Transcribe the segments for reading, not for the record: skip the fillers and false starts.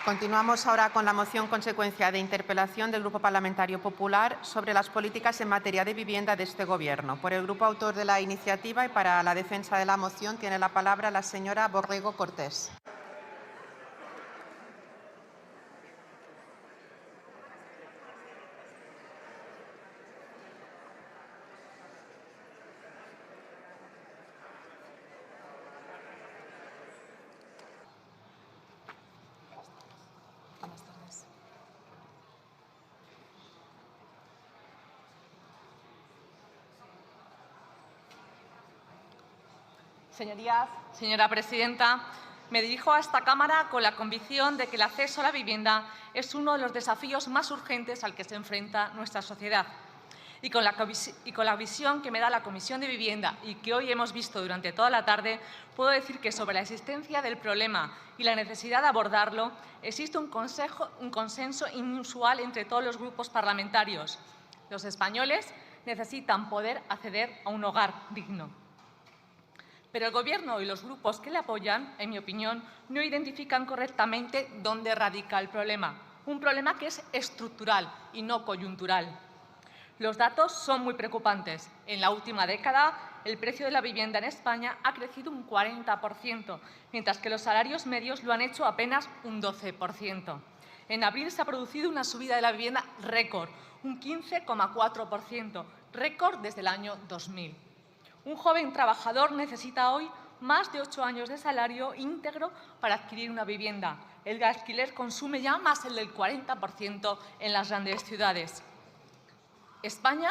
Continuamos ahora con la moción consecuencia de interpelación del Grupo Parlamentario Popular sobre las políticas en materia de vivienda de este Gobierno. Por el grupo autor de la iniciativa y para la defensa de la moción tiene la palabra la señora Borrego Cortés. Señorías, señora presidenta, me dirijo a esta Cámara con la convicción de que el acceso a la vivienda es uno de los desafíos más urgentes al que se enfrenta nuestra sociedad. Y con la visión que me da la Comisión de Vivienda y que hoy hemos visto durante toda la tarde, puedo decir que sobre la existencia del problema y la necesidad de abordarlo existe un consenso inusual entre todos los grupos parlamentarios. Los españoles necesitan poder acceder a un hogar digno. Pero el Gobierno y los grupos que le apoyan, en mi opinión, no identifican correctamente dónde radica el problema. Un problema que es estructural y no coyuntural. Los datos son muy preocupantes. En la última década, el precio de la vivienda en España ha crecido un 40%, mientras que los salarios medios lo han hecho apenas un 12%. En abril se ha producido una subida de la vivienda récord, un 15,4%, récord desde el año 2000. Un joven trabajador necesita hoy más de 8 años de salario íntegro para adquirir una vivienda. El alquiler consume ya más del 40% en las grandes ciudades. España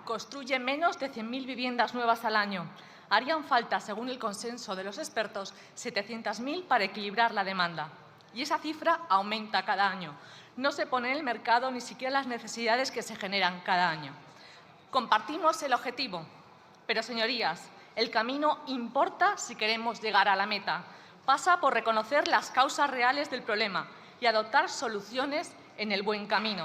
construye menos de 100.000 viviendas nuevas al año. Harían falta, según el consenso de los expertos, 700.000 para equilibrar la demanda. Y esa cifra aumenta cada año. No se pone en el mercado ni siquiera las necesidades que se generan cada año. Compartimos el objetivo. Pero, señorías, el camino importa si queremos llegar a la meta. Pasa por reconocer las causas reales del problema y adoptar soluciones en el buen camino.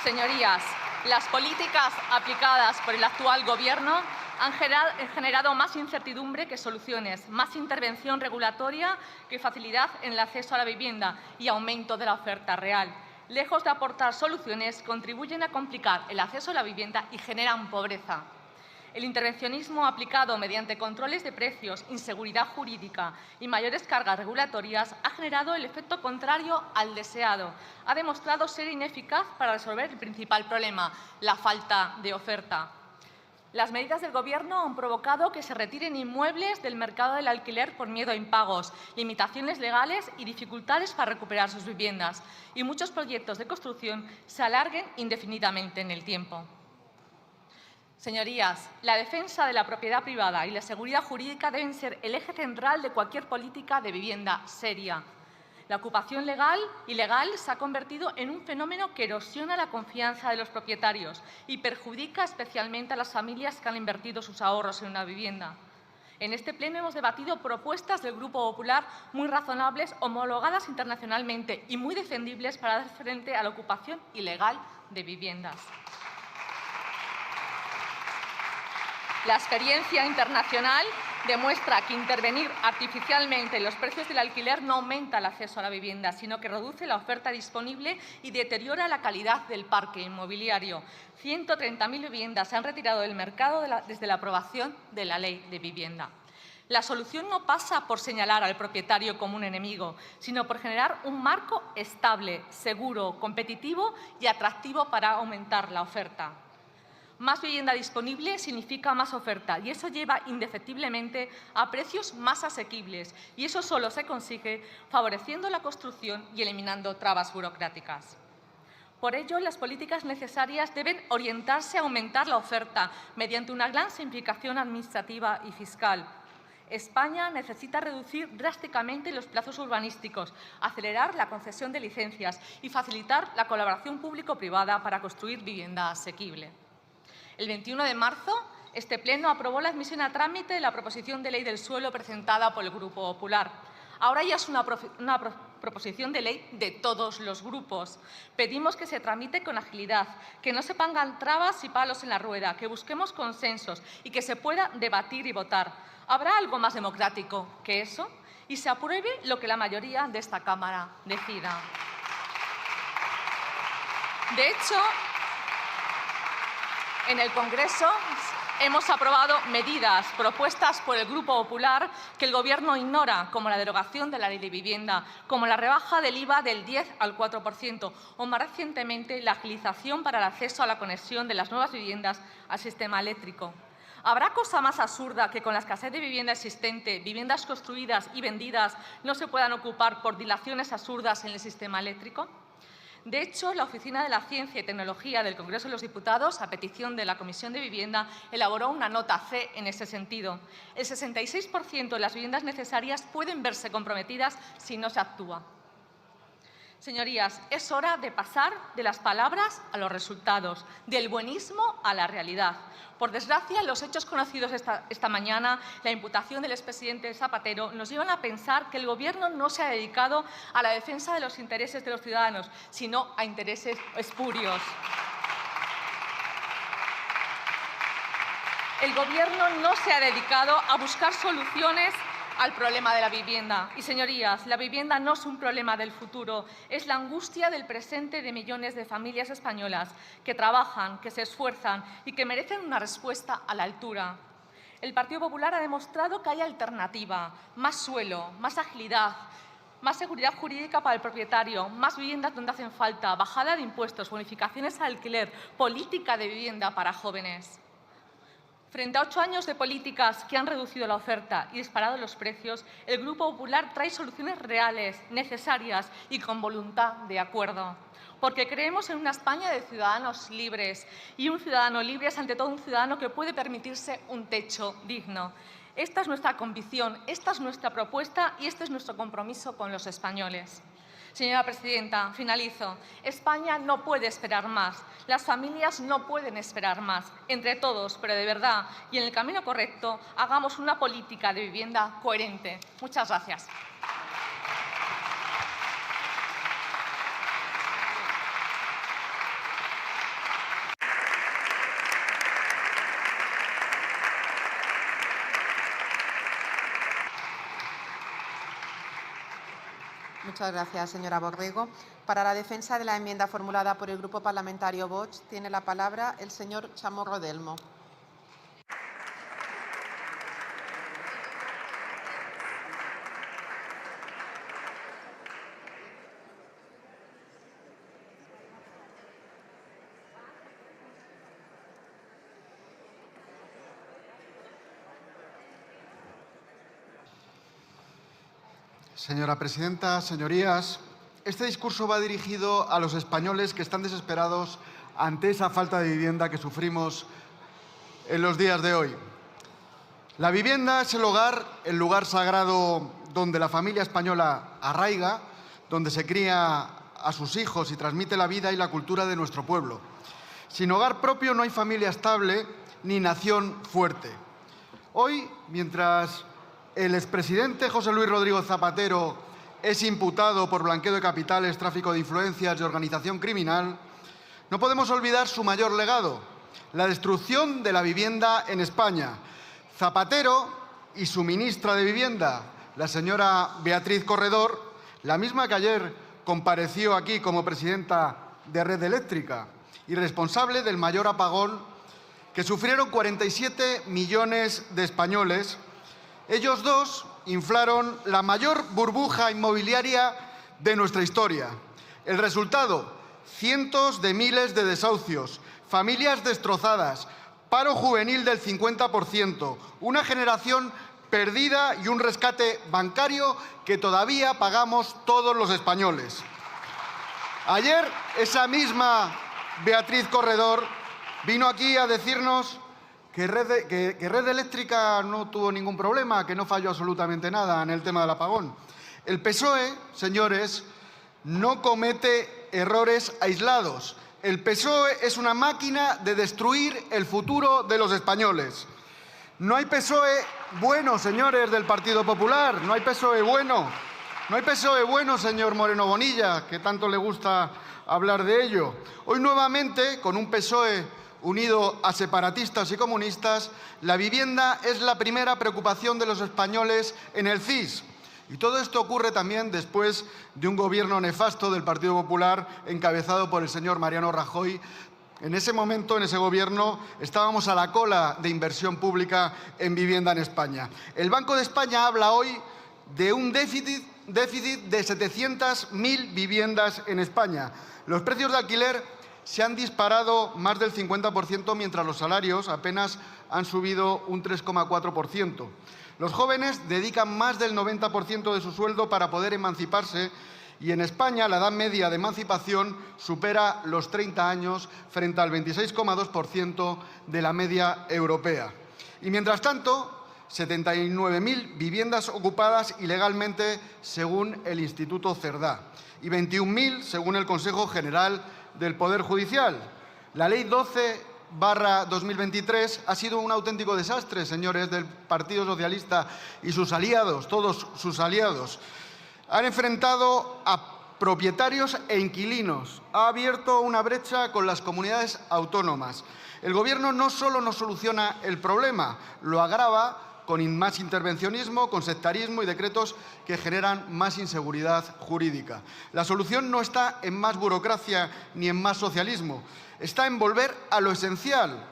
Señorías, las políticas aplicadas por el actual Gobierno han generado más incertidumbre que soluciones, más intervención regulatoria que facilidad en el acceso a la vivienda y aumento de la oferta real. Lejos de aportar soluciones, contribuyen a complicar el acceso a la vivienda y generan pobreza. El intervencionismo aplicado mediante controles de precios, inseguridad jurídica y mayores cargas regulatorias ha generado el efecto contrario al deseado. Ha demostrado ser ineficaz para resolver el principal problema, la falta de oferta. Las medidas del Gobierno han provocado que se retiren inmuebles del mercado del alquiler por miedo a impagos, limitaciones legales y dificultades para recuperar sus viviendas. Y muchos proyectos de construcción se alarguen indefinidamente en el tiempo. Señorías, la defensa de la propiedad privada y la seguridad jurídica deben ser el eje central de cualquier política de vivienda seria. La ocupación legal y ilegal se ha convertido en un fenómeno que erosiona la confianza de los propietarios y perjudica especialmente a las familias que han invertido sus ahorros en una vivienda. En este pleno hemos debatido propuestas del Grupo Popular muy razonables, homologadas internacionalmente y muy defendibles para dar frente a la ocupación ilegal de viviendas. La experiencia internacional demuestra que intervenir artificialmente en los precios del alquiler no aumenta el acceso a la vivienda, sino que reduce la oferta disponible y deteriora la calidad del parque inmobiliario. 130.000 viviendas se han retirado del mercado desde la aprobación de la Ley de Vivienda. La solución no pasa por señalar al propietario como un enemigo, sino por generar un marco estable, seguro, competitivo y atractivo para aumentar la oferta. Más vivienda disponible significa más oferta y eso lleva indefectiblemente a precios más asequibles y eso solo se consigue favoreciendo la construcción y eliminando trabas burocráticas. Por ello, las políticas necesarias deben orientarse a aumentar la oferta mediante una gran simplificación administrativa y fiscal. España necesita reducir drásticamente los plazos urbanísticos, acelerar la concesión de licencias y facilitar la colaboración público-privada para construir vivienda asequible. El 21 de marzo, este Pleno aprobó la admisión a trámite de la proposición de ley del suelo presentada por el Grupo Popular. Ahora ya es una proposición de ley de todos los grupos. Pedimos que se tramite con agilidad, que no se pongan trabas y palos en la rueda, que busquemos consensos y que se pueda debatir y votar. ¿Habrá algo más democrático que eso? y se apruebe lo que la mayoría de esta Cámara decida. De hecho, en el Congreso hemos aprobado medidas propuestas por el Grupo Popular que el Gobierno ignora, como la derogación de la Ley de Vivienda, como la rebaja del IVA del 10 al 4% o, más recientemente, la agilización para el acceso a la conexión de las nuevas viviendas al sistema eléctrico. ¿Habrá cosa más absurda que con la escasez de vivienda existente, viviendas construidas y vendidas no se puedan ocupar por dilaciones absurdas en el sistema eléctrico? De hecho, la Oficina de la Ciencia y Tecnología del Congreso de los Diputados, a petición de la Comisión de Vivienda, elaboró una nota C en ese sentido. El 66% de las viviendas necesarias pueden verse comprometidas si no se actúa. Señorías, es hora de pasar de las palabras a los resultados, del buenismo a la realidad. Por desgracia, los hechos conocidos esta mañana, la imputación del expresidente Zapatero, nos llevan a pensar que el Gobierno no se ha dedicado a la defensa de los intereses de los ciudadanos, sino a intereses espurios. El Gobierno no se ha dedicado a buscar soluciones al problema de la vivienda. Y, señorías, la vivienda no es un problema del futuro, es la angustia del presente de millones de familias españolas que trabajan, que se esfuerzan y que merecen una respuesta a la altura. El Partido Popular ha demostrado que hay alternativa, más suelo, más agilidad, más seguridad jurídica para el propietario, más viviendas donde hacen falta, bajada de impuestos, bonificaciones al alquiler, política de vivienda para jóvenes. Frente a 8 años de políticas que han reducido la oferta y disparado los precios, el Grupo Popular trae soluciones reales, necesarias y con voluntad de acuerdo. Porque creemos en una España de ciudadanos libres, y un ciudadano libre es ante todo un ciudadano que puede permitirse un techo digno. Esta es nuestra convicción, esta es nuestra propuesta y este es nuestro compromiso con los españoles. Señora presidenta, finalizo. España no puede esperar más. Las familias no pueden esperar más. Entre todos, pero de verdad, y en el camino correcto, hagamos una política de vivienda coherente. Muchas gracias. Muchas gracias, señora Borrego. Para la defensa de la enmienda formulada por el Grupo Parlamentario Vox, tiene la palabra el señor Chamorro Delmo. Señora presidenta, señorías, este discurso va dirigido a los españoles que están desesperados ante esa falta de vivienda que sufrimos en los días de hoy. La vivienda es el lugar sagrado donde la familia española arraiga, donde se cría a sus hijos y transmite la vida y la cultura de nuestro pueblo. Sin hogar propio no hay familia estable ni nación fuerte. Hoy, mientras el expresidente José Luis Rodríguez Zapatero es imputado por blanqueo de capitales, tráfico de influencias y organización criminal, no podemos olvidar su mayor legado, la destrucción de la vivienda en España. Zapatero y su ministra de Vivienda, la señora Beatriz Corredor, la misma que ayer compareció aquí como presidenta de Red Eléctrica y responsable del mayor apagón que sufrieron 47 millones de españoles. Ellos dos inflaron la mayor burbuja inmobiliaria de nuestra historia. El resultado, cientos de miles de desahucios, familias destrozadas, paro juvenil del 50%, una generación perdida y un rescate bancario que todavía pagamos todos los españoles. Ayer, esa misma Beatriz Corredor vino aquí a decirnos que Red Eléctrica no tuvo ningún problema, que no falló absolutamente nada en el tema del apagón. El PSOE, señores, no comete errores aislados. El PSOE es una máquina de destruir el futuro de los españoles. No hay PSOE bueno, señores del Partido Popular, no hay PSOE bueno. No hay PSOE bueno, señor Moreno Bonilla, que tanto le gusta hablar de ello. Hoy nuevamente, con un PSOE unido a separatistas y comunistas, la vivienda es la primera preocupación de los españoles en el CIS. Y todo esto ocurre también después de un gobierno nefasto del Partido Popular encabezado por el señor Mariano Rajoy. En ese momento, en ese gobierno, estábamos a la cola de inversión pública en vivienda en España. El Banco de España habla hoy de un déficit de 700.000 viviendas en España. Los precios de alquiler se han disparado más del 50%, mientras los salarios apenas han subido un 3,4%. Los jóvenes dedican más del 90% de su sueldo para poder emanciparse y en España la edad media de emancipación supera los 30 años frente al 26,2% de la media europea. Y mientras tanto, 79.000 viviendas ocupadas ilegalmente según el Instituto Cerdá y 21.000 según el Consejo General del Poder Judicial. La Ley 12/2023 ha sido un auténtico desastre, señores del Partido Socialista y sus aliados, todos sus aliados. Han enfrentado a propietarios e inquilinos, ha abierto una brecha con las comunidades autónomas. El Gobierno no solo no soluciona el problema, lo agrava con más intervencionismo, con sectarismo y decretos que generan más inseguridad jurídica. La solución no está en más burocracia ni en más socialismo, está en volver a lo esencial,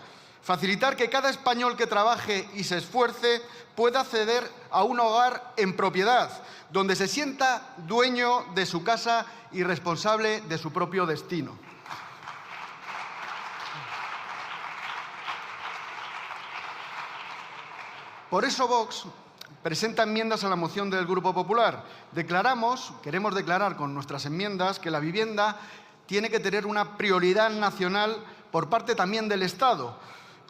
facilitar que cada español que trabaje y se esfuerce pueda acceder a un hogar en propiedad, donde se sienta dueño de su casa y responsable de su propio destino. Por eso Vox presenta enmiendas a la moción del Grupo Popular. Queremos declarar con nuestras enmiendas que la vivienda tiene que tener una prioridad nacional por parte también del Estado,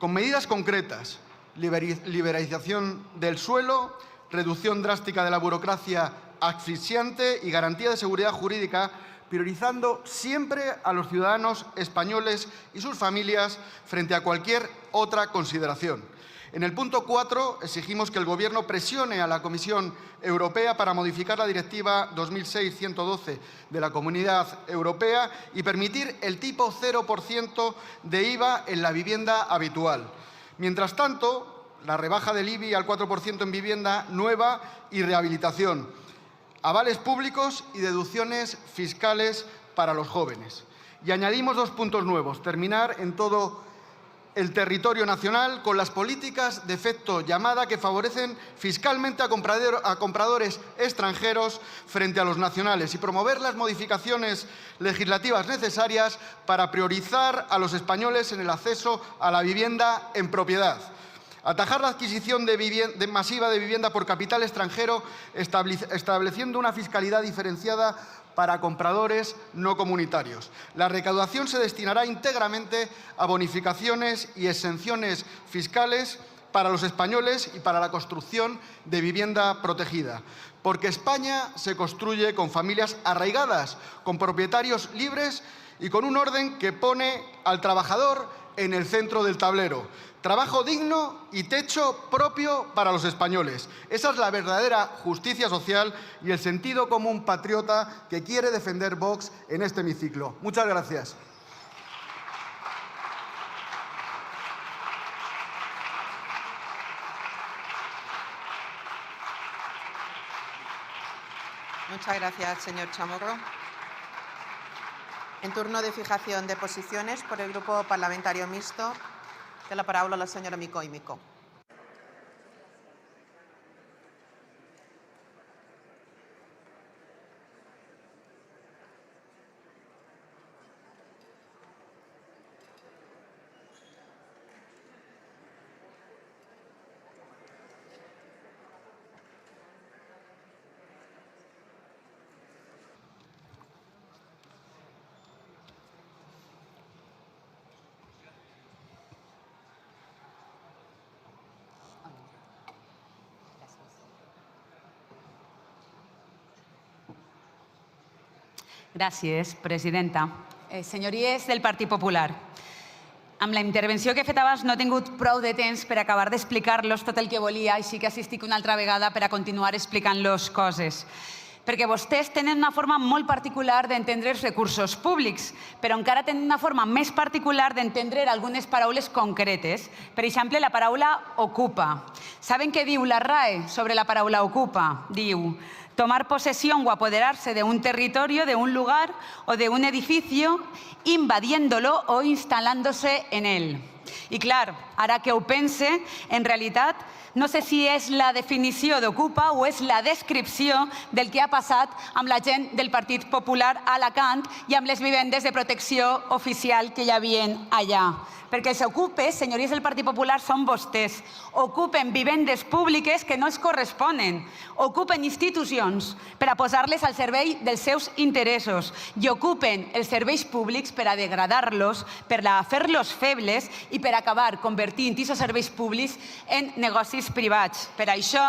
con medidas concretas: liberalización del suelo, reducción drástica de la burocracia asfixiante y garantía de seguridad jurídica, priorizando siempre a los ciudadanos españoles y sus familias frente a cualquier otra consideración. En el punto 4 exigimos que el Gobierno presione a la Comisión Europea para modificar la Directiva 2006/112 de la Comunidad Europea y permitir el tipo 0% de IVA en la vivienda habitual. Mientras tanto, la rebaja del IBI al 4% en vivienda nueva y rehabilitación, avales públicos y deducciones fiscales para los jóvenes. Y añadimos 2 puntos nuevos: terminar en todo el territorio nacional con las políticas de efecto llamada que favorecen fiscalmente a compradores extranjeros frente a los nacionales y promover las modificaciones legislativas necesarias para priorizar a los españoles en el acceso a la vivienda en propiedad. Atajar la adquisición masiva de vivienda por capital extranjero, estableciendo una fiscalidad diferenciada para compradores no comunitarios. La recaudación se destinará íntegramente a bonificaciones y exenciones fiscales para los españoles y para la construcción de vivienda protegida. Porque España se construye con familias arraigadas, con propietarios libres y con un orden que pone al trabajador en el centro del tablero. Trabajo digno y techo propio para los españoles. Esa es la verdadera justicia social y el sentido común patriota que quiere defender Vox en este hemiciclo. Muchas gracias. Muchas gracias, señor Chamorro. En turno de fijación de posiciones por el Grupo Parlamentario Mixto, té la paraula la senyora Micó i Micó. Gràcies, presidenta. Senyories del Partit Popular, amb la intervenció que he fet abans no he tingut prou de temps per acabar d'explicar-los tot el que volia, així que assistic una altra vegada per a continuar explicant-los coses. Perquè vostès tenen una forma molt particular d'entendre els recursos públics, però encara tenen una forma més particular d'entendre algunes paraules concretes. Per exemple, la paraula ocupa. Saben què diu la RAE sobre la paraula ocupa? Diu: tomar posesión o apoderarse de un territorio, de un lugar o de un edificio, invadiéndolo o instalándose en él. I clar, ara que ho pense, en realitat no sé si és la definició d'Ocupa o és la descripció del que ha passat amb la gent del Partit Popular a Alacant i amb les vivendes de protecció oficial que hi havia allà. Perquè els ocupes, senyories del Partit Popular, són vostès. Ocupen vivendes públiques que no els corresponen. Ocupen institucions per a posar-les al servei dels seus interessos i ocupen els serveis públics per a degradar-los, per a fer-los febles i per acabar convertint aquests serveis públics en negocis privats. Per això,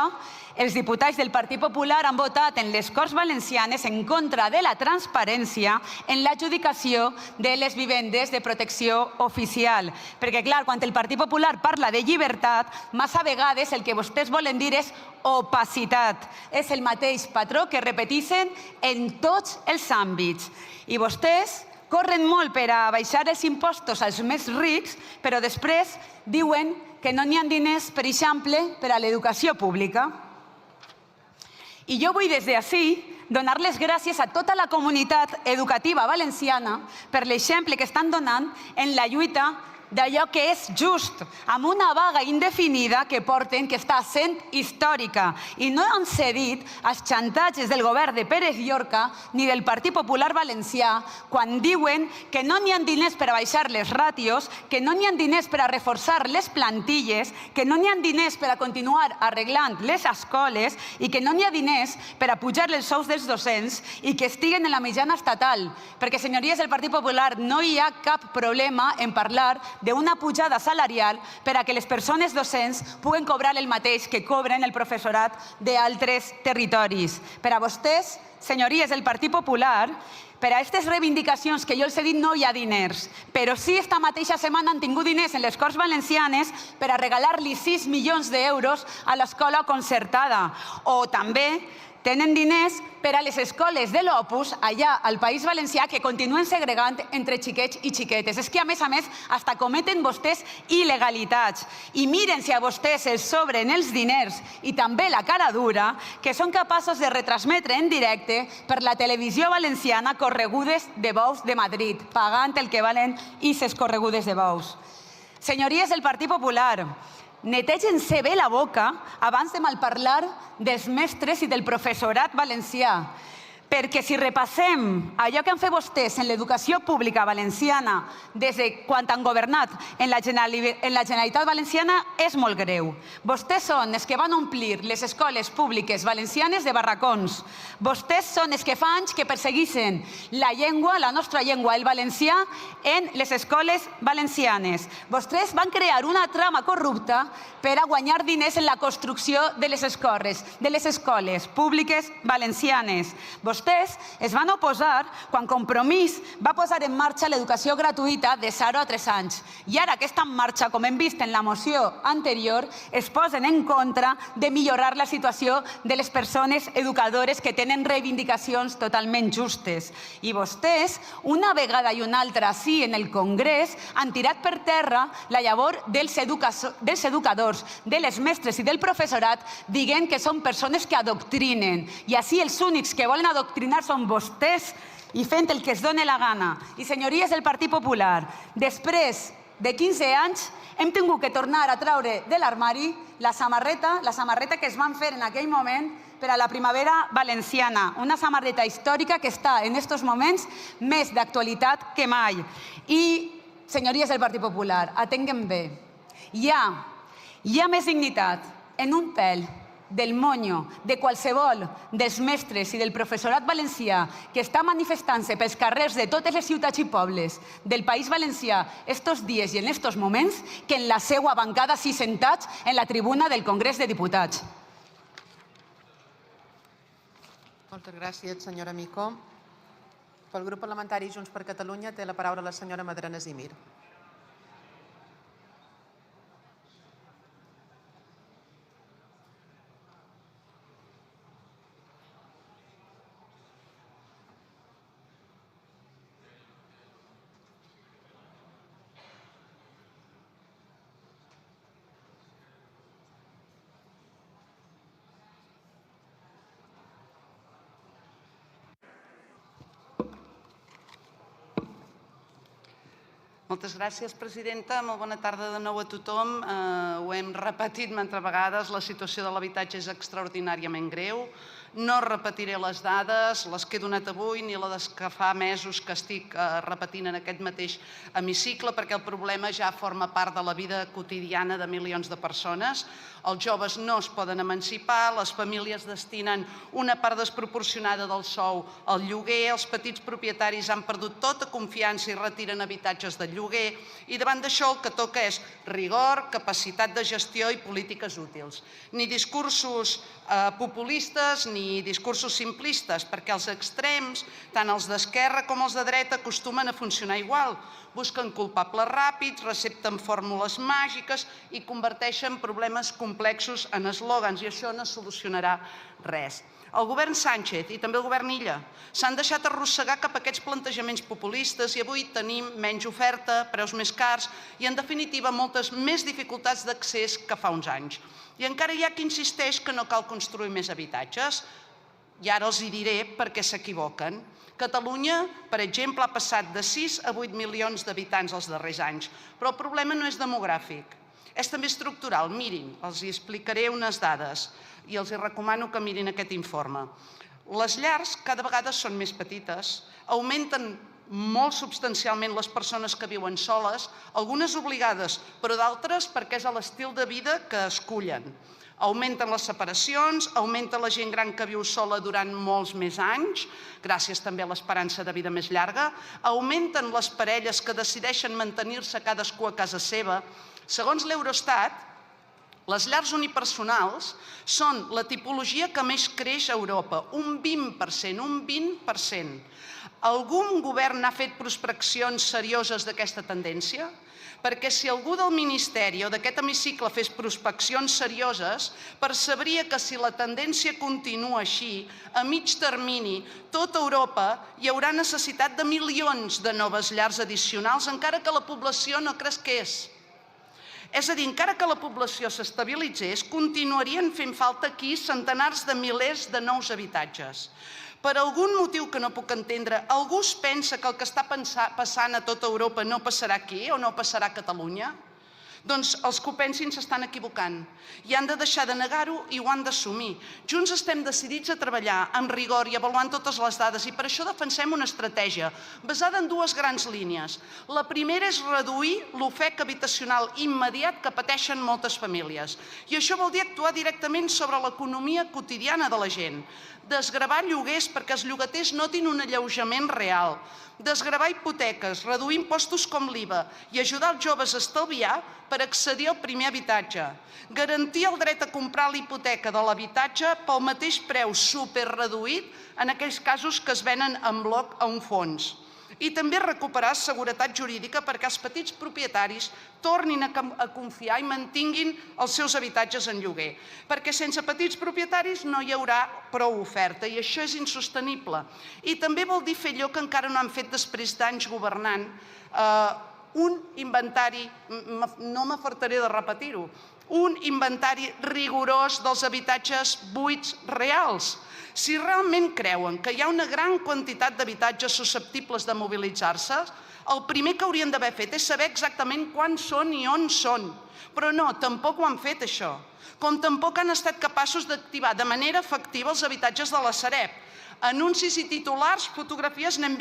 els diputats del Partit Popular han votat en les Corts Valencianes en contra de la transparència en l'adjudicació de les vivendes de protecció oficial. Perquè, clar, quan el Partit Popular parla de llibertat, massa vegades el que vostès volen dir és opacitat. És el mateix patró que repeteixen en tots els àmbits. I vostès corren molt per a baixar els impostos als més rics, però després diuen que no n'hi ha diners, per exemple, per a l'educació pública. I jo vull des d'ací donar les gràcies a tota la comunitat educativa valenciana per l'exemple que estan donant en la lluita d'allò que és just, amb una vaga indefinida que porten, que està sent històrica. I no han cedit als xantatges del govern de Pérez Llorca ni del Partit Popular Valencià quan diuen que no n'hi ha diners per a baixar les ràtios, que no n'hi ha diners per a reforçar les plantilles, que no n'hi ha diners per a continuar arreglant les escoles i que no n'hi ha diners per a pujar els sous dels docents i que estiguen en la mitjana estatal. Perquè, senyories del Partit Popular, no hi ha cap problema en parlar d'una pujada salarial per a que les persones docents puguen cobrar el mateix que cobren el professorat d'altres territoris. Per a vostès, senyories del Partit Popular, per a aquestes reivindicacions que jo els he dit no hi ha diners, però sí esta mateixa setmana han tingut diners en les Corts Valencianes per a regalar-li 6 milions d'euros a l'escola concertada. O també tenen diners per a les escoles de l'Opus allà al País Valencià que continuen segregant entre xiquets i xiquetes. És que, a més, hasta cometen vostès il·legalitats. I miren si a vostès els sobren els diners i també la cara dura que són capaços de retransmetre en directe per la televisió valenciana corregudes de bous de Madrid, pagant el que valen aquestes corregudes de bous. Senyories del Partit Popular, netegen-se bé la boca abans de malparlar dels mestres i del professorat valencià. Perquè si repassem allò que han fet vostès en l'educació pública valenciana des de quan han governat en la Generalitat Valenciana és molt greu. Vostès són els que van omplir les escoles públiques valencianes de barracons. Vostès són els que fa anys que persegueixen la llengua, la nostra llengua, el valencià, en les escoles valencianes. Vostès van crear una trama corrupta per a guanyar diners en la construcció de les escoles públiques valencianes. Vostès es van oposar quan Compromís va posar en marxa l'educació gratuïta de 0 a 3 anys. I ara que està en marxa, com hem vist en la moció anterior, es posen en contra de millorar la situació de les persones educadores que tenen reivindicacions totalment justes. I vostès, una vegada i una altra, sí, en el Congrés, han tirat per terra la llavor dels educadors, de les mestres i del professorat, dient que són persones que adoctrinen. I així els únics que volen adoctrinar són vostès i fent el que es doni la gana. I, senyories del Partit Popular, després de 15 anys hem tingut que tornar a treure de l'armari la samarreta que es van fer en aquell moment per a la primavera valenciana, una samarreta històrica que està en aquests moments més d'actualitat que mai. I, senyories del Partit Popular, atenguem bé, hi ha més dignitat en un pèl del monyo de qualsevol dels mestres i del professorat valencià que està manifestant-se pels carrers de totes les ciutats i pobles del País Valencià estos dies i en estos moments que en la seva bancada s'hi sentats en la tribuna del Congrés de Diputats. Moltes gràcies, senyora Micó. Pel grup parlamentari Junts per Catalunya té la paraula la senyora Madrena Zimir. Moltes gràcies, presidenta. Molt bona tarda de nou a tothom. Ho hem repetit mantes vegades, la situació de l'habitatge és extraordinàriament greu. No repetiré les dades, les que he donat avui, ni la que fa mesos que estic repetint en aquest mateix hemicicle, perquè el problema ja forma part de la vida quotidiana de milions de persones. Els joves no es poden emancipar, les famílies destinen una part desproporcionada del sou al lloguer, els petits propietaris han perdut tota confiança i retiren habitatges de lloguer, i davant d'això el que toca és rigor, capacitat de gestió i polítiques útils. Ni discursos populistes ni discursos simplistes, perquè els extrems, tant els d'esquerra com els de dreta, acostumen a funcionar igual. Busquen culpables ràpids, recepten fórmules màgiques i converteixen problemes complexos en eslògans, i això no solucionarà res. El govern Sánchez i també el govern Illa s'han deixat arrossegar cap a aquests plantejaments populistes i avui tenim menys oferta, preus més cars i, en definitiva, moltes més dificultats d'accés que fa uns anys. I encara hi ha qui insisteix que no cal construir més habitatges. I ara els hi diré per què s'equivoquen. Catalunya, per exemple, ha passat de 6 a 8 milions d'habitants els darrers anys, però el problema no és demogràfic, és també estructural. Mirin, els hi explicaré unes dades i els recomano que mirin aquest informe. Les llars cada vegada són més petites, augmenten molt substancialment les persones que viuen soles, algunes obligades, però d'altres perquè és l'estil de vida que escullen. Augmenten les separacions, augmenta la gent gran que viu sola durant molts més anys, gràcies també a l'esperança de vida més llarga, augmenten les parelles que decideixen mantenir-se cadascú a casa seva. Segons l'Eurostat, les llars unipersonals són la tipologia que més creix a Europa, un 20%, un 20%. Algun govern ha fet prospeccions serioses d'aquesta tendència? Perquè si algú del Ministeri o d'aquest hemicicle fes prospeccions serioses, percebria que si la tendència continua així, a mig termini, tota Europa hi haurà necessitat de milions de noves llars addicionals, encara que la població no cresqués. És a dir, encara que la població s'estabilitzés, continuarien fent falta aquí centenars de milers de nous habitatges. Per algun motiu que no puc entendre, algú es pensa que el que està passant a tota Europa no passarà aquí o no passarà a Catalunya? Doncs els que ho pensin s'estan equivocant i han de deixar de negar-ho i ho han d'assumir. Junts estem decidits a treballar amb rigor i avaluant totes les dades, i per això defensem una estratègia basada en dues grans línies. La primera és reduir l'ofec habitacional immediat que pateixen moltes famílies, i això vol dir actuar directament sobre l'economia quotidiana de la gent. Desgravar lloguers perquè els llogaters notin un alleujament real, desgravar hipoteques, reduir impostos com l'IVA i ajudar els joves a estalviar per accedir al primer habitatge, garantir el dret a comprar la hipoteca de l'habitatge pel mateix preu superreduït en aquells casos que es venen en bloc a un fons, i també recuperar seguretat jurídica perquè els petits propietaris tornin a confiar i mantinguin els seus habitatges en lloguer, perquè sense petits propietaris no hi haurà prou oferta, i això és insostenible. I també vol dir fer allò que encara no han fet després d'anys governant, un inventari, no m'afartaré de repetir-ho, un inventari rigorós dels habitatges buits reals. Si realment creuen que hi ha una gran quantitat d'habitatges susceptibles de mobilitzar-se, el primer que haurien d'haver fet és saber exactament quants són i on són. Però no, tampoc ho han fet, això. Com tampoc han estat capaços d'activar de manera efectiva els habitatges de la Sareb. Anuncis i titulars, fotografies n'hem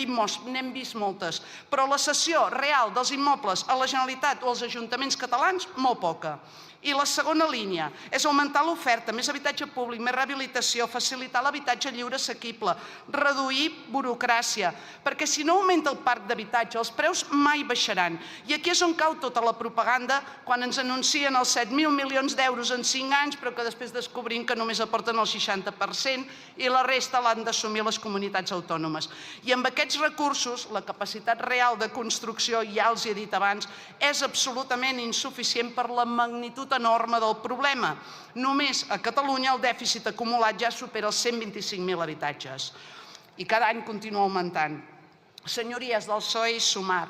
vist moltes, però la cessió real dels immobles a la Generalitat o als ajuntaments catalans, molt poca. I la segona línia és augmentar l'oferta, més habitatge públic, més rehabilitació, facilitar l'habitatge lliure assequible, reduir burocràcia, perquè si no augmenta el parc d'habitatge, els preus mai baixaran. I aquí és on cau tota la propaganda quan ens anuncien els 7.000 milions d'euros en 5 anys, però que després descobrim que només aporten el 60% i la resta l'han d'assumir les comunitats autònomes. I amb aquests recursos, la capacitat real de construcció, ja els he dit abans, és absolutament insuficient per la magnitud enorme del problema. Només a Catalunya el dèficit acumulat ja supera els 125.000 habitatges i cada any continua augmentant. Senyories del PSOE i Sumar,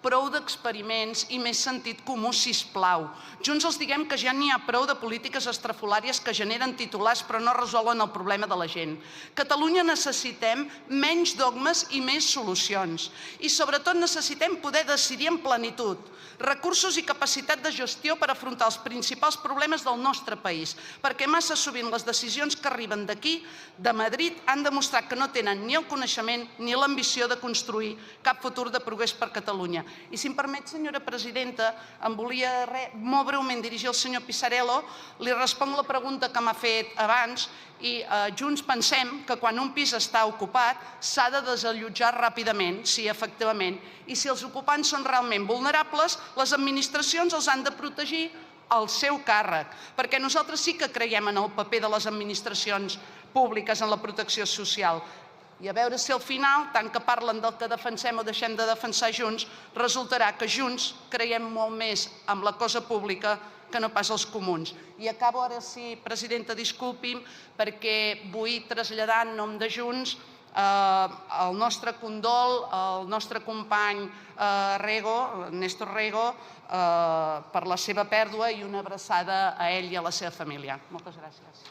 prou d'experiments i més sentit comú, sisplau. Junts els diguem que ja n'hi ha prou de polítiques estrafolàries que generen titulars però no resolen el problema de la gent. Catalunya necessitem menys dogmes i més solucions. I sobretot necessitem poder decidir en plenitud, recursos i capacitat de gestió per afrontar els principals problemes del nostre país, perquè massa sovint les decisions que arriben d'aquí, de Madrid, han demostrat que no tenen ni el coneixement ni l'ambició de construir cap futur de progrés per Catalunya. I si em permet, senyora presidenta, em volia molt breument dirigir al senyor Pisarello, li responc la pregunta que m'ha fet abans i junts pensem que quan un pis està ocupat s'ha de desallotjar ràpidament, sí, efectivament, i si els ocupants són realment vulnerables, les administracions els han de protegir al seu càrrec, perquè nosaltres sí que creiem en el paper de les administracions públiques en la protecció social. I a veure si al final, tant que parlen del que defensem o deixem de defensar Junts, resultarà que Junts creiem molt més en la cosa pública que no pas els comuns. I acabo ara sí, presidenta, disculpi'm, perquè vull traslladar en nom de Junts el nostre condol al nostre company Néstor Rego per la seva pèrdua i una abraçada a ell i a la seva família. Moltes gràcies.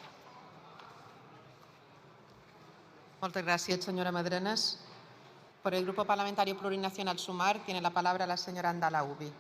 Muchas gracias, señora Madrenas. Por el Grupo Parlamentario Plurinacional Sumar tiene la palabra la señora Andalaubi.